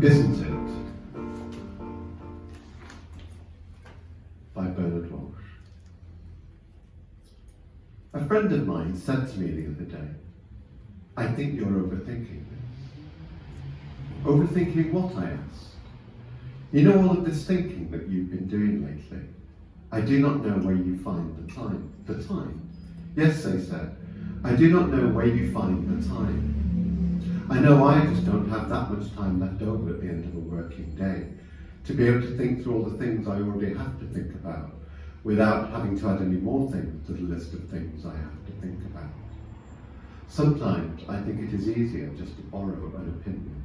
Isn't it? By Bernard Walsh. A friend of mine said to me the other day, I think you're overthinking this. Overthinking what, I asked. You know all of this thinking that you've been doing lately? I do not know where you find the time. The time? Yes, they said. I do not know where you find the time. I know I just don't have that much time left over at the end of a working day to be able to think through all the things I already have to think about without having to add any more things to the list of things I have to think about. Sometimes I think it is easier just to borrow an opinion.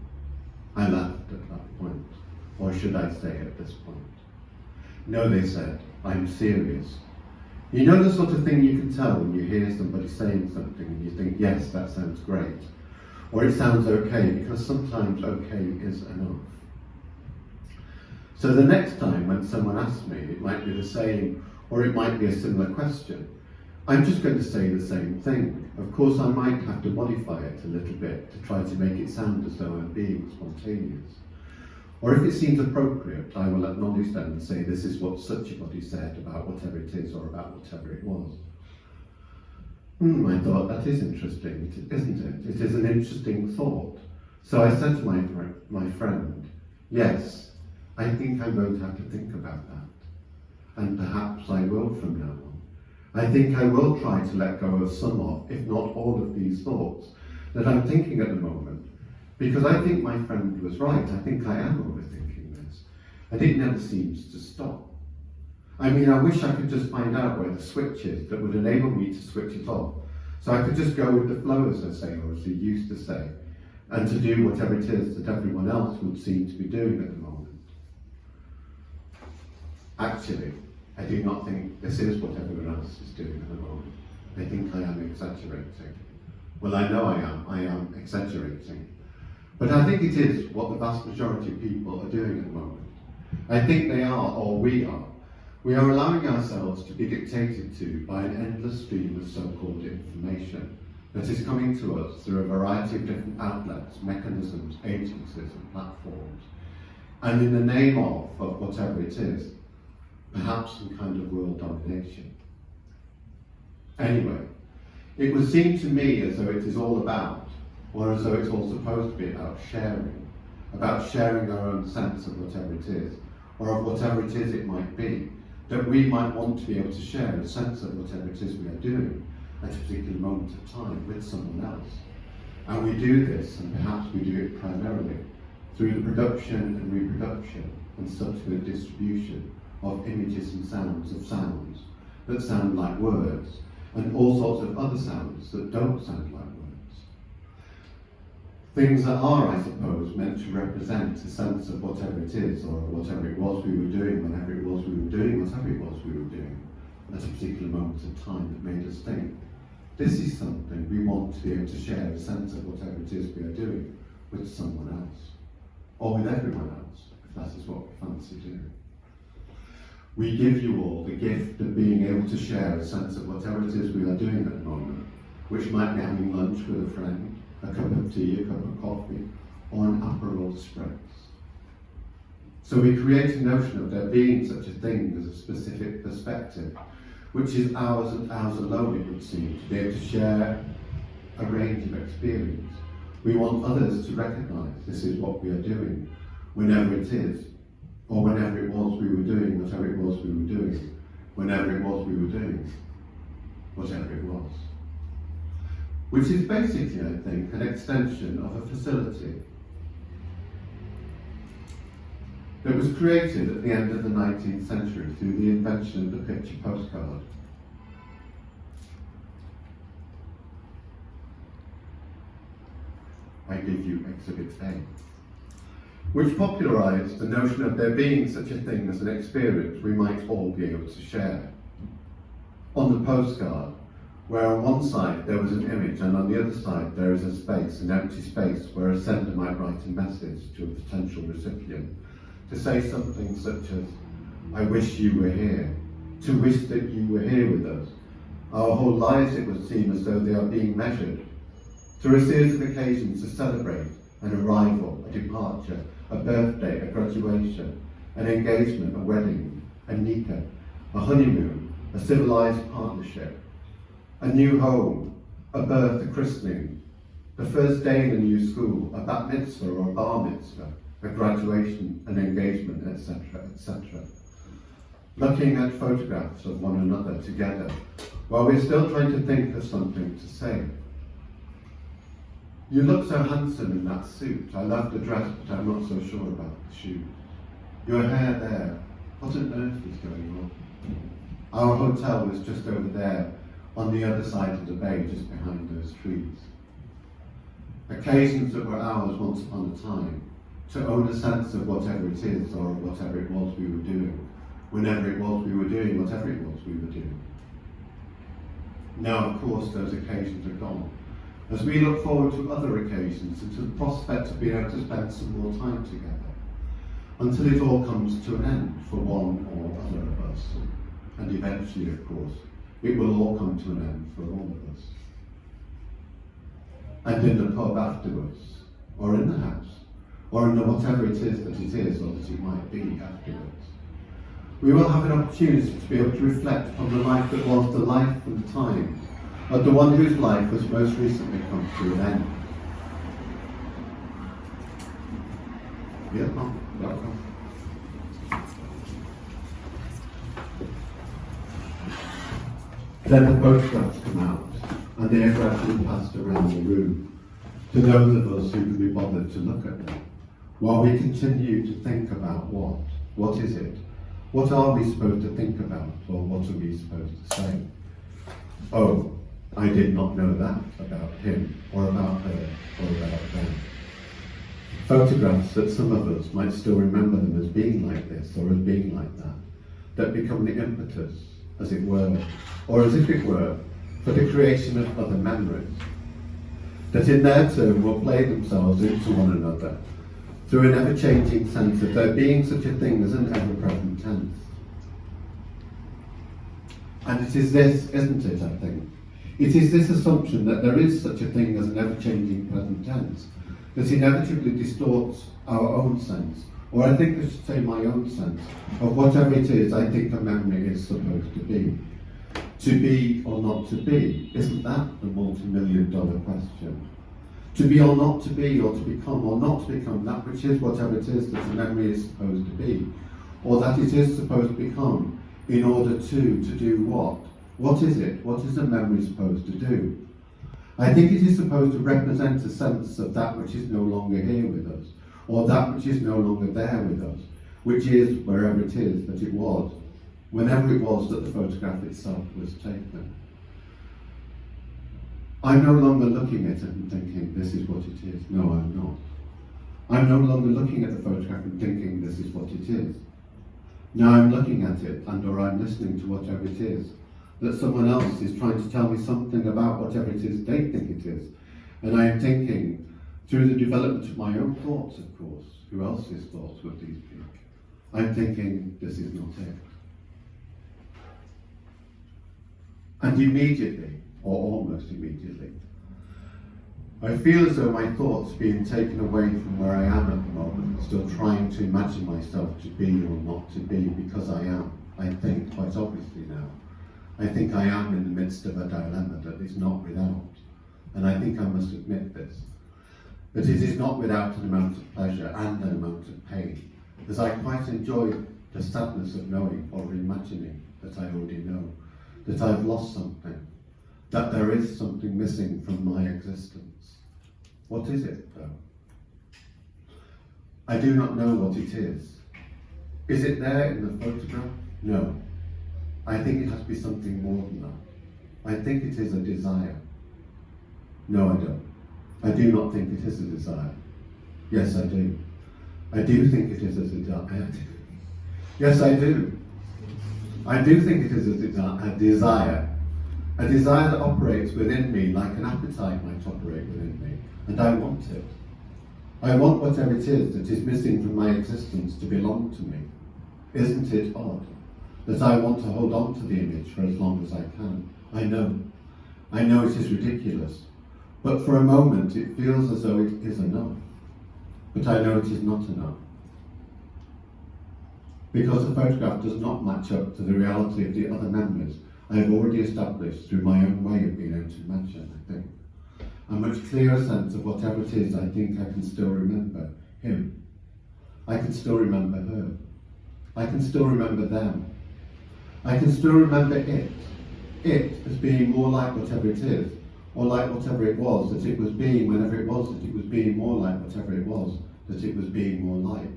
I laughed at that point, or should I say at this point. No, they said, I'm serious. You know the sort of thing you can tell when you hear somebody saying something and you think, yes, that sounds great. Or it sounds okay, because sometimes okay is enough. So the next time when someone asks me, it might be the same, or it might be a similar question, I'm just going to say the same thing. Of course, I might have to modify it a little bit to try to make it sound as though I'm being spontaneous. Or if it seems appropriate, I will acknowledge them and say this is what such a body said about whatever it is or about whatever it was. I thought, that is interesting, isn't it? It is an interesting thought. So I said to my friend, yes, I think I'm going to have to think about that. And perhaps I will from now on. I think I will try to let go of some of, if not all of these thoughts that I'm thinking at the moment. Because I think my friend was right. I think I am overthinking this. And it never seems to stop. I mean, I wish I could just find out where the switch is that would enable me to switch it off. So I could just go with the flow, as I say, or as they used to say, and to do whatever it is that everyone else would seem to be doing at the moment. Actually, I do not think this is what everyone else is doing at the moment. I think I am exaggerating. Well, I know I am exaggerating. But I think it is what the vast majority of people are doing at the moment. I think they are, or we are. We are allowing ourselves to be dictated to by an endless stream of so-called information that is coming to us through a variety of different outlets, mechanisms, agencies and platforms. And in the name of whatever it is, perhaps some kind of world domination. Anyway, it would seem to me as though it is all about, or as though it's all supposed to be about sharing our own sense of whatever it is, or of whatever it is it might be, that we might want to be able to share a sense of whatever it is we are doing at a particular moment of time with someone else. And we do this, and perhaps we do it primarily, through the production and reproduction and subsequent distribution of images and sounds that sound like words, and all sorts of other sounds that don't sound like words. Things that are, I suppose, meant to represent a sense of whatever it is, or whatever it was we were doing, whenever it was we were doing, whatever it was we were doing, at a particular moment of time that made us think. This is something we want to be able to share a sense of whatever it is we are doing with someone else, or with everyone else, if that is what we fancy doing. We give you all the gift of being able to share a sense of whatever it is we are doing at the moment, which might be having lunch with a friend, a cup of tea, a cup of coffee, or an Aperol Spritz. So we create a notion of there being such a thing as a specific perspective, which is ours and ours alone, it would seem, to be able to share a range of experience. We want others to recognise this is what we are doing, whenever it is, or whenever it was we were doing whatever it was we were doing, whenever it was we were doing whatever it was. Which is basically, I think, an extension of a facility that was created at the end of the 19th century through the invention of the picture postcard. I give you Exhibit A, which popularised the notion of there being such a thing as an experience we might all be able to share. postcard where on one side there was an image and on the other side there is a space, an empty space, where a sender might write a message to a potential recipient to say something such as, I wish you were here, to wish that you were here with us. Our whole lives, it would seem, as though they are being measured through a series of occasions to celebrate an arrival, a departure, a birthday, a graduation, an engagement, a wedding, a nikah, a honeymoon, a civilized partnership, a new home, a birth, a christening, the first day in a new school, a bat mitzvah or a bar mitzvah, a graduation, an engagement, etc., etc. Looking at photographs of one another together while we're still trying to think of something to say. You look so handsome in that suit. I love the dress, but I'm not so sure about the shoes. Your hair there. What on earth is going on? Our hotel was just over there, on the other side of the bay, just behind those trees. Occasions that were ours once upon a time, to own a sense of whatever it is, or whatever it was we were doing, whenever it was we were doing, whatever it was we were doing. Now, of course, those occasions are gone. As we look forward to other occasions and to the prospect of being able to spend some more time together, until it all comes to an end for one or other of us. And eventually, of course, it will all come to an end for all of us. And in the pub afterwards, or in the house, or in the whatever it is that it is, or that it might be afterwards, we will have an opportunity to be able to reflect on the life that was the life and the time of the one whose life has most recently come to an end. Welcome. Then the photographs come out, and they are gradually passed around the room to those of us who can be bothered to look at them, while we continue to think about what is it? What are we supposed to think about, or what are we supposed to say? Oh, I did not know that about him, or about her, or about them. Photographs that some of us might still remember them as being like this, or as being like that become the impetus, as it were, or as if it were, for the creation of other memories, that in their turn will play themselves into one another, through an ever-changing sense of there being such a thing as an ever-present tense. And it is this, isn't it, I think? It is this assumption that there is such a thing as an ever-changing present tense that inevitably distorts our own sense, or I think I should say my own sense, of whatever it is I think a memory is supposed to be. To be or not to be, isn't that the multi-million-dollar question? To be or not to be, or to become or not to become that which is whatever it is that a memory is supposed to be, or that it is supposed to become in order to do what? What is it? What is a memory supposed to do? I think it is supposed to represent a sense of that which is no longer here with us, or that which is no longer there with us, which is wherever it is that it was, whenever it was that the photograph itself was taken. I'm no longer looking at it and thinking, this is what it is. No, I'm not. I'm no longer looking at the photograph and thinking, this is what it is. Now I'm looking at it, and or I'm listening to whatever it is, that someone else is trying to tell me something about whatever it is they think it is. And I am thinking, through the development of my own thoughts, of course, who else's thoughts would these be? I'm thinking, this is not it. And immediately, or almost immediately, I feel as though my thoughts are being taken away from where I am at the moment, still trying to imagine myself to be or not to be, because I am, I think, quite obviously now. I think I am in the midst of a dilemma that is not without, and I think I must admit this, that it is not without an amount of pleasure and an amount of pain, as I quite enjoy the sadness of knowing or imagining that I already know, that I've lost something, that there is something missing from my existence. What is it, though? I do not know what it is. Is it there in the photograph? No. I think it has to be something more than that. I think it is a desire. No, I don't. I do not think it is a desire. Yes, I do. I do think it is a desire. Yes, I do. I do think it is a desire. A desire that operates within me like an appetite might operate within me, and I want it. I want whatever it is that is missing from my existence to belong to me. Isn't it odd that I want to hold on to the image for as long as I can? I know it is ridiculous, but for a moment it feels as though it is enough. But I know it is not enough. Because the photograph does not match up to the reality of the other memories I have already established through my own way of being able to imagine, I think. A much clearer sense of whatever it is I think I can still remember him. I can still remember her. I can still remember them. I can still remember it as being more like whatever it is, or like whatever it was that it was being whenever it was that it was being more like whatever it was that it was being more like,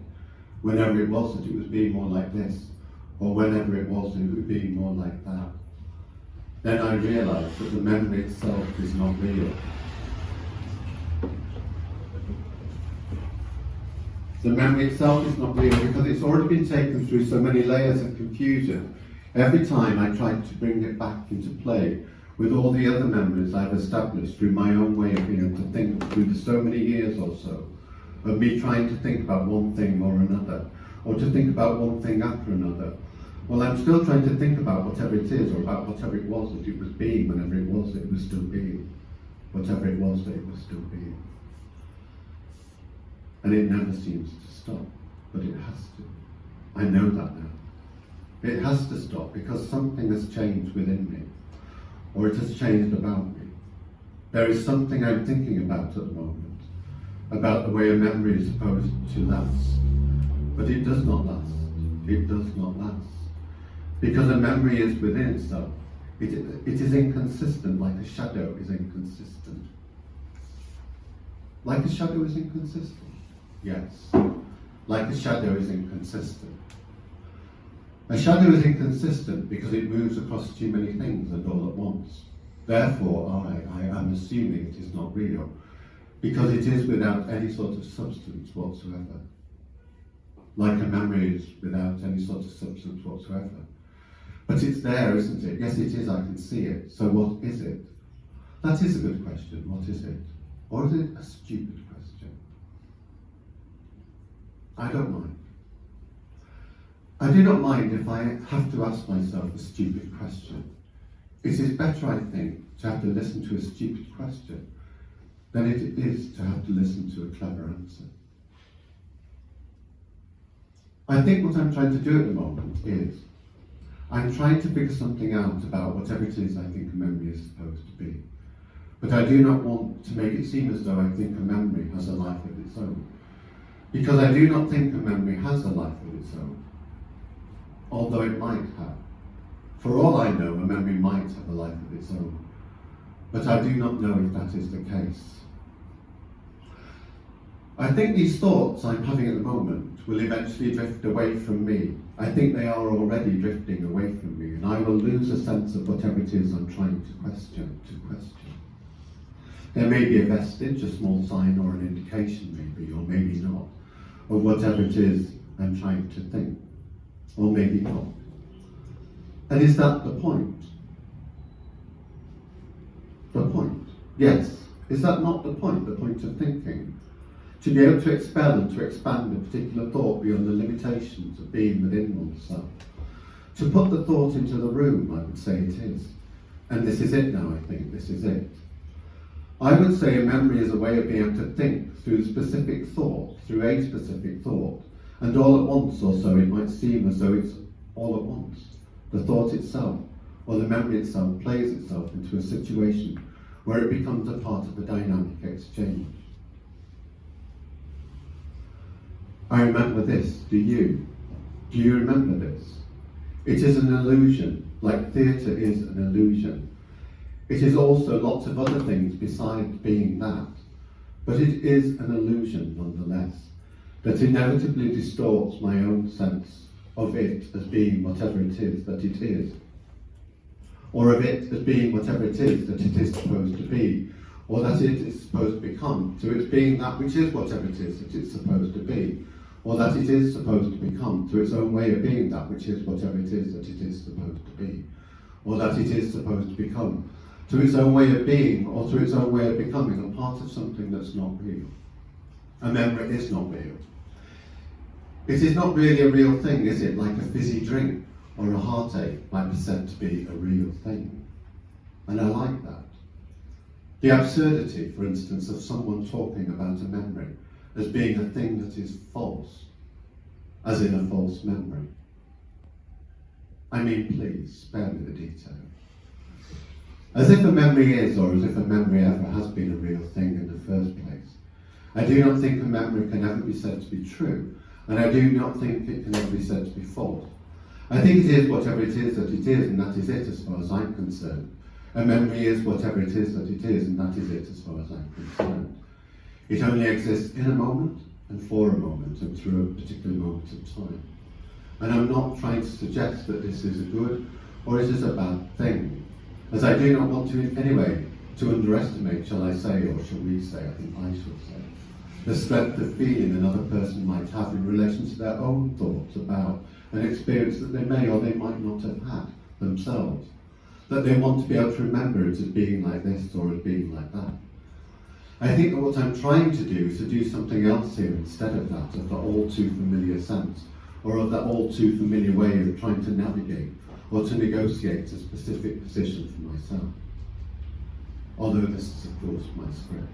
whenever it was that it was being more like this, or whenever it was that it was being more like that. Then I realised that the memory itself is not real. The memory itself is not real because it's already been taken through so many layers of confusion. Every time I tried to bring it back into play with all the other memories I've established through my own way of being able to think through the so many years or so of me trying to think about one thing or another, or to think about one thing after another. Well, I'm still trying to think about whatever it is, or about whatever it was that it was being whenever it was that it was still being. Whatever it was that it was still being. And it never seems to stop, but it has to. I know that now. It has to stop because something has changed within me, or it has changed about me. There is something I'm thinking about at the moment, about the way a memory is supposed to last. But it does not last. It does not last. Because a memory is within itself. It is inconsistent, like a shadow is inconsistent. Like a shadow is inconsistent? Yes. Like a shadow is inconsistent. A shadow is inconsistent because it moves across too many things and all at once. Therefore, I am assuming it is not real, because it is without any sort of substance whatsoever. Like a memory is without any sort of substance whatsoever. But it's there, isn't it? Yes, it is, I can see it. So what is it? That is a good question. What is it? Or is it a stupid question? I don't mind. I do not mind if I have to ask myself a stupid question. It is better, I think, to have to listen to a stupid question than it is to have to listen to a clever answer. I think what I'm trying to do at the moment is I'm trying to figure something out about whatever it is I think a memory is supposed to be. But I do not want to make it seem as though I think a memory has a life of its own. Because I do not think a memory has a life of its own, although it might have. For all I know, a memory might have a life of its own, but I do not know if that is the case. I think these thoughts I'm having at the moment will eventually drift away from me. I think they are already drifting away from me, and I will lose a sense of whatever it is I'm trying to question. There may be a vestige, a small sign or an indication maybe, or maybe not, of whatever it is I'm trying to think, or maybe not. And is that the point? The point? Yes. Is that not the point of thinking? To be able to expel and to expand a particular thought beyond the limitations of being within oneself. To put the thought into the room, I would say it is. And this is it now, I think, this is it. I would say a memory is a way of being able to think through a specific thought, and all at once or so it might seem as though it's all at once. The thought itself, or the memory itself, plays itself into a situation where it becomes a part of a dynamic exchange. I remember this, do you? Do you remember this? It is an illusion, like theatre is an illusion. It is also lots of other things besides being that, but it is an illusion nonetheless, that inevitably distorts my own sense of it as being whatever it is that it is, or of it as being whatever it is that it is supposed to be, or that it is supposed to become, to its being that which is whatever it is that it's supposed to be, or that it is supposed to become, to its own way of being that which is whatever it is that it is supposed to be, or that it is supposed to become, to its own way of being or to its own way of becoming a part of something that's not real. A memory is not real. It is not really a real thing, is it? Like a fizzy drink or a heartache might be said to be a real thing. And I like that. The absurdity, for instance, of someone talking about a memory as being a thing that is false, as in a false memory. I mean, please, spare me the detail. As if a memory is, or as if a memory ever has been a real thing in the first place. I do not think a memory can ever be said to be true, and I do not think it can ever be said to be false. I think it is whatever it is that it is, and that is it as far as I'm concerned. A memory is whatever it is that it is, and that is it as far as I'm concerned. It only exists in a moment, and for a moment, and through a particular moment of time. And I'm not trying to suggest that this is a good or it is a bad thing, as I do not want to in any way to underestimate, shall I say, or shall we say, I think I should say, the strength of feeling another person might have in relation to their own thoughts about an experience that they may or they might not have had themselves. That they want to be able to remember it as being like this or as being like that. I think that what I'm trying to do is to do something else here instead of that, of the all too familiar sense, or of that all too familiar way of trying to navigate or to negotiate a specific position for myself. Although this is of course my script.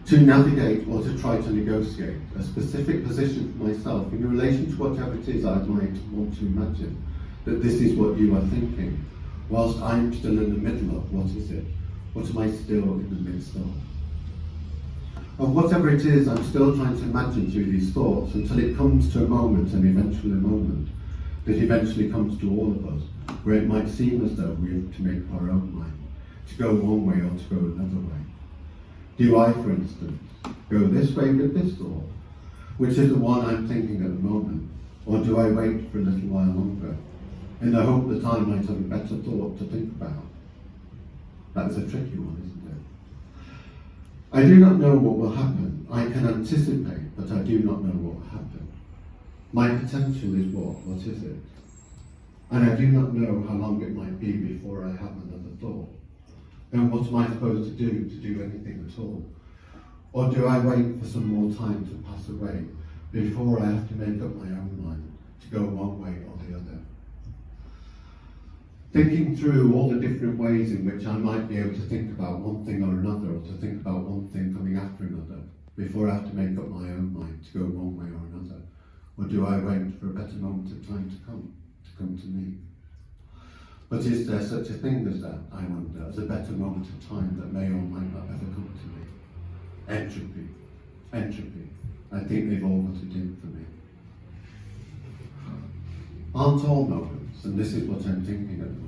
To navigate or to try to negotiate a specific position for myself in relation to whatever it is I might want to imagine, that this is what you are thinking, whilst I'm still in the middle of what is it? What am I still in the midst of? Of whatever it is, I'm still trying to imagine through these thoughts until it comes to a moment, an eventual moment, that eventually comes to all of us, where it might seem as though we have to make up our own mind, to go one way or to go another way. Do I, for instance, go this way with this thought, which is the one I'm thinking at the moment, or do I wait for a little while longer, in the hope that I might have a better thought to think about? That is a tricky one, isn't it? I do not know what will happen. I can anticipate, but I do not know what will happen. My potential is what? What is it? And I do not know how long it might be before I have another thought. Then what am I supposed to do anything at all? Or do I wait for some more time to pass away before I have to make up my own mind to go one way or the other? Thinking through all the different ways in which I might be able to think about one thing or another, or to think about one thing coming after another, before I have to make up my own mind to go one way or another. Or do I wait for a better moment of time to come to me? But is there such a thing as that, I wonder, as a better moment of time that may or might not ever come to me? Entropy. Entropy. I think they've all got it in for me. Aren't all moments, and this is what I'm thinking at the moment,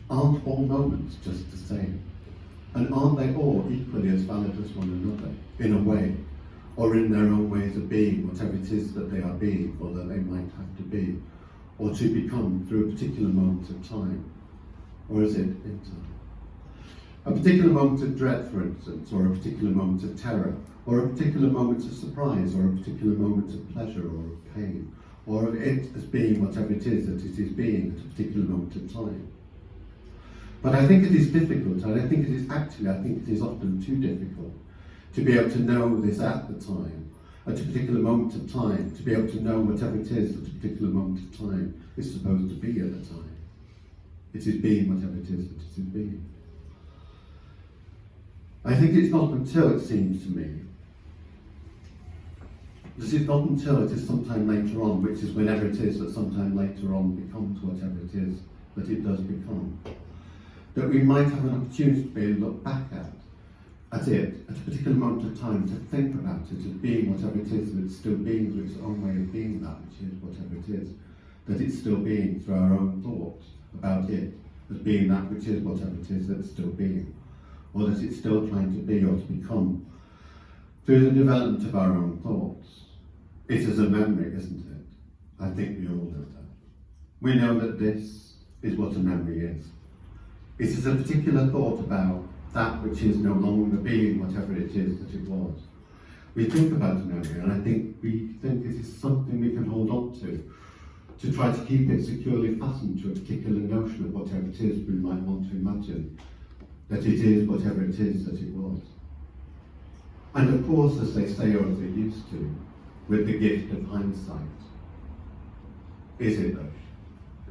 aren't all moments just the same? And aren't they all equally as valid as one another, in a way, or in their own ways of being, whatever it is that they are being, or that they might have to be, or to become through a particular moment of time? Or is it in time? A particular moment of dread, for instance, or a particular moment of terror, or a particular moment of surprise, or a particular moment of pleasure or of pain, or of it as being whatever it is that it is being at a particular moment of time. But I think it is difficult, and I think it is often too difficult to be able to know this at the time, at a particular moment of time, to be able to know whatever it is at a particular moment of time is supposed to be at the time. It is being whatever it is that it is being. I think it's not until, it seems to me, this is not until it is sometime later on, which is whenever it is that sometime later on becomes whatever it is that it does become, that we might have an opportunity to be able to look back at it at a particular moment of time, to think about it as being whatever it is that it's still being through its own way of being that which is whatever it is, that it's still being through our own thoughts about it as being that which is whatever it is that it's still being, or that it's still trying to be or to become through the development of our own thoughts. It is a memory, isn't it? I think we all know that. We know that this is what a memory is. It is a particular thought about that which is no longer being whatever it is that it was. We think about a memory, and I think we think it is something we can hold on to to try to keep it securely fastened to a particular notion of whatever it is we might want to imagine, that it is whatever it is that it was. And of course, as they say, or as they used to, with the gift of hindsight, is it though?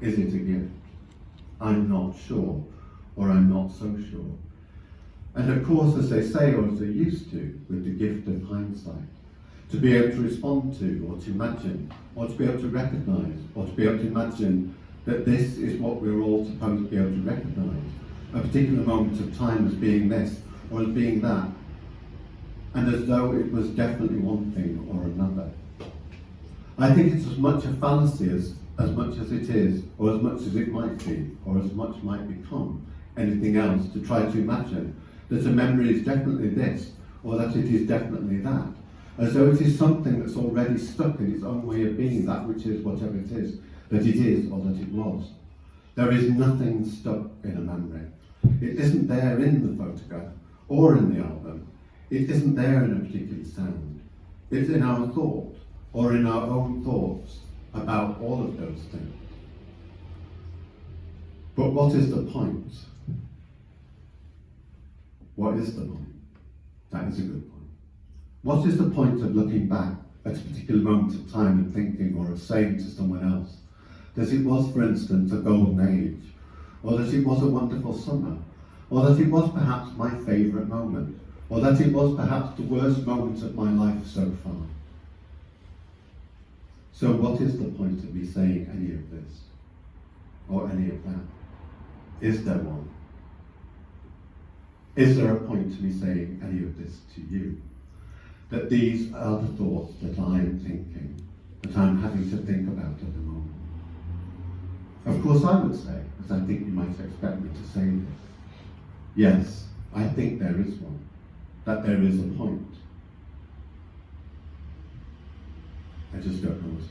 Is it a gift? I'm not sure, or I'm not so sure. And of course, as they say, or as they used to, with the gift of hindsight, to be able to respond to, or to imagine, or to be able to recognise, or to be able to imagine that this is what we're all supposed to be able to recognise, a particular moment of time as being this, or as being that, and as though it was definitely one thing or another. I think it's as much a fallacy as much as it is, or as much as it might be, or as much might become anything else, to try to imagine that a memory is definitely this, or that it is definitely that, as though it is something that's already stuck in its own way of being, that which is whatever it is, that it is or that it was. There is nothing stuck in a memory. It isn't there in the photograph or in the album. It isn't there in a particular sound. It's in our thought, or in our own thoughts about all of those things. But what is the point? What is the point? That is a good point. What is the point of looking back at a particular moment of time and thinking, or of saying to someone else that it was, for instance, a golden age, or that it was a wonderful summer, or that it was perhaps my favourite moment, or that it was perhaps the worst moment of my life so far? So what is the point of me saying any of this, or any of that? Is there one? Is there a point to me saying any of this to you? That these are the thoughts that I am thinking, that I'm having to think about at the moment. Of course I would say, as I think you might expect me to say this, yes, I think there is one, that there is a point. I just don't know what